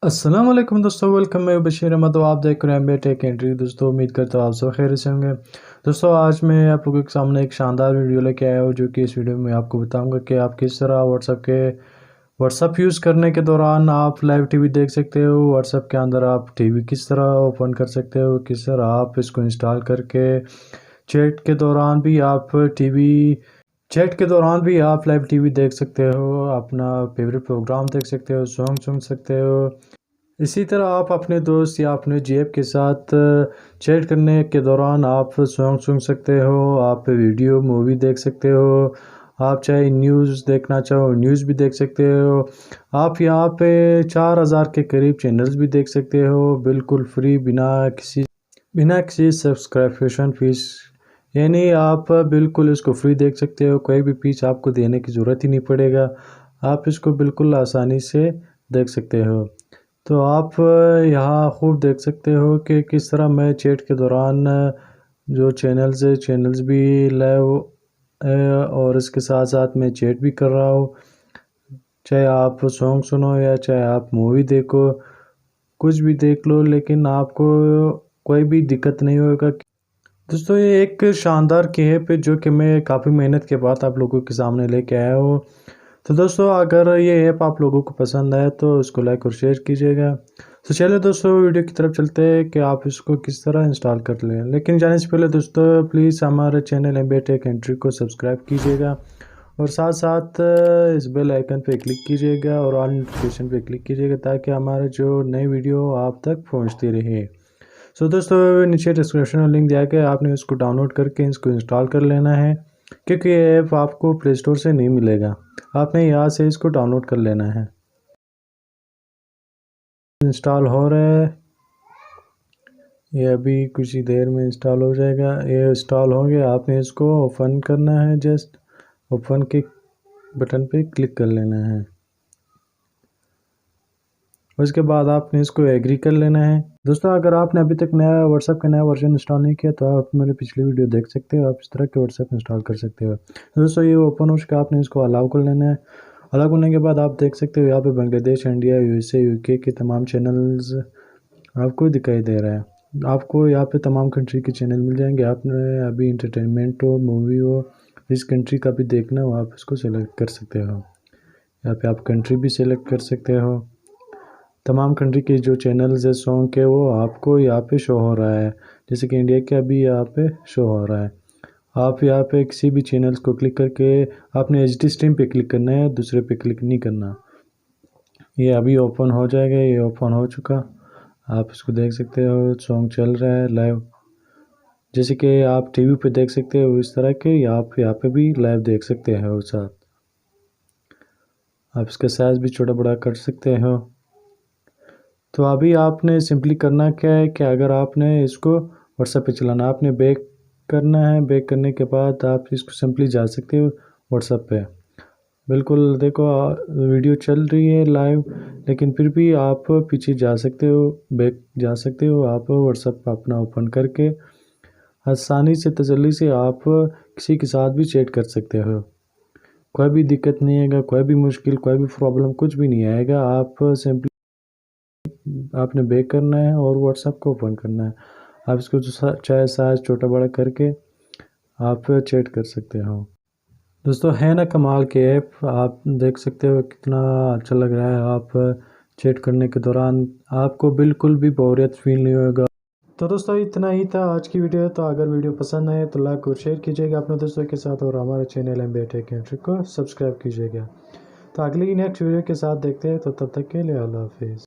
अस्सलाम वालेकुम दोस्तों, वेलकम। मैं बशीर अहमद, तो आप देख रहे हैं एमबीए टेक एंट्री। दोस्तों उम्मीद करता हूँ आप सब खैर से होंगे। दोस्तों आज मैं आप लोगों के सामने एक शानदार वीडियो लेके आया हूँ, जो कि इस वीडियो में आपको बताऊंगा कि आप किस तरह व्हाट्सअप यूज़ करने के दौरान आप लाइव टीवी देख सकते हो। व्हाट्सअप के अंदर आप टीवी किस तरह ओपन कर सकते हो, किस तरह आप इसको इंस्टॉल करके चैट के दौरान भी आप टीवी चैट के दौरान भी आप लाइव टीवी देख सकते हो, अपना फेवरेट प्रोग्राम देख सकते हो, सॉन्ग सुन सकते हो। इसी तरह आप अपने दोस्त या अपने जेब के साथ चैट करने के दौरान आप सॉन्ग सुन सकते हो, आप वीडियो मूवी देख सकते हो, आप चाहे न्यूज़ देखना चाहो न्यूज़ भी देख सकते हो। आप यहाँ पे 4000 के करीब चैनल्स भी देख सकते हो, बिल्कुल फ्री, बिना किसी सब्सक्रिप्शन फीस। यानी आप बिल्कुल इसको फ्री देख सकते हो, कोई भी फीस आपको देने की ज़रूरत ही नहीं पड़ेगा। आप इसको बिल्कुल आसानी से देख सकते हो। तो आप यहाँ खूब देख सकते हो कि किस तरह मैं चैट के दौरान जो चैनल्स भी लाइव और इसके साथ साथ मैं चैट भी कर रहा हूँ। चाहे आप सॉन्ग सुनो या चाहे आप मूवी देखो, कुछ भी देख लो, लेकिन आपको कोई भी दिक्कत नहीं होगा। दोस्तों ये एक शानदार ऐप है, जो कि मैं काफ़ी मेहनत के बाद आप लोगों के सामने लेके आया हूँ। तो दोस्तों अगर ये ऐप आप लोगों को पसंद आए तो इसको लाइक और शेयर कीजिएगा। तो चलिए दोस्तों वीडियो की तरफ चलते हैं कि आप इसको किस तरह इंस्टॉल कर लें। लेकिन जाने से पहले दोस्तों प्लीज़ हमारे चैनल एमबीए टेक एंट्री को सब्सक्राइब कीजिएगा और साथ साथ इस बेल आइकन पे क्लिक कीजिएगा और ऑल नोटिफिकेशन पे क्लिक कीजिएगा, ताकि हमारे जो नई वीडियो आप तक पहुँचती रहे। सो दोस्तों नीचे डिस्क्रिप्शन में लिंक दिया गया है, आपने इसको डाउनलोड करके इसको इंस्टॉल कर लेना है, क्योंकि ये ऐप आपको प्ले स्टोर से नहीं मिलेगा। आपने यहाँ से इसको डाउनलोड कर लेना है। इंस्टॉल हो रहा है, ये अभी कुछ ही देर में इंस्टॉल हो जाएगा। ये इंस्टॉल हो गया, आपने इसको ओपन करना है, जस्ट ओपन के बटन पे क्लिक कर लेना है। उसके बाद आपने इसको एग्री कर लेना है। दोस्तों अगर आपने अभी तक व्हाट्सएप का नया वर्जन इंस्टॉल नहीं किया तो आप मेरे पिछली वीडियो देख सकते हो, आप इस तरह के व्हाट्सएप इंस्टॉल कर सकते हो। दोस्तों ये ओपन हो चुका, आपने इसको अलाउ कर लेना है। अलाउ करने के बाद आप देख सकते हो यहाँ पे बांग्लादेश, इंडिया, यूएसए, यूके के तमाम चैनल्स आपको दिखाई दे रहा है। आपको यहाँ पे तमाम कंट्री के चैनल मिल जाएंगे। आपने अभी इंटरटेनमेंट हो, मूवी हो, इस कंट्री का भी देखना हो, आप इसको सेलेक्ट कर सकते हो। यहाँ पे आप कंट्री भी सेलेक्ट कर सकते हो। तमाम कंट्री के जो चैनल्स है सॉन्ग के, वो आपको यहाँ पे शो हो रहा है। जैसे कि इंडिया के अभी यहाँ पे शो हो रहा है। आप यहाँ पे किसी भी चैनल्स को क्लिक करके आपने एचडी स्ट्रीम पे क्लिक करना है, दूसरे पे क्लिक नहीं करना। ये अभी ओपन हो जाएगा, ये ओपन हो चुका, आप इसको देख सकते हो, सॉन्ग चल रहा है लाइव। जैसे कि आप टीवी पे देख सकते हो, इस तरह के आप यहाँ पे भी लाइव देख सकते हो। साथ आप इसका साइज़ भी छोटा बड़ा कर सकते हो। तो अभी आपने सिंपली करना क्या है कि अगर आपने इसको व्हाट्सएप पे चलाना, आपने बैक करना है। बैक करने के बाद आप इसको सिंपली जा सकते हो व्हाट्सएप पे। बिल्कुल देखो वीडियो चल रही है लाइव, लेकिन फिर भी आप पीछे जा सकते हो, बैक जा सकते हो। आप व्हाट्सएप अपना ओपन करके आसानी से तसल्ली से आप किसी के साथ भी चैट कर सकते हो। कोई भी दिक्कत नहीं आएगा, कोई भी मुश्किल, कोई भी प्रॉब्लम कुछ भी नहीं आएगा। आप सिंपली आपने बैक करना है और व्हाट्सएप को ओपन करना है। आप इसको चाहे साइज छोटा बड़ा करके आप चैट कर सकते हो। दोस्तों है ना कमाल के ऐप, आप देख सकते हो कितना अच्छा लग रहा है। आप चैट करने के दौरान आपको बिल्कुल भी बोरियत फील नहीं होगा। तो दोस्तों इतना ही था आज की वीडियो। तो अगर वीडियो पसंद आए तो लाइक और शेयर कीजिएगा अपने दोस्तों के साथ, और हमारे चैनल एमबीए टेक एंट्री को सब्सक्राइब कीजिएगा। तो अगली नेक्स्ट वीडियो के साथ देखते हैं, तो तब तक के लिए अल्लाह हाफिज़।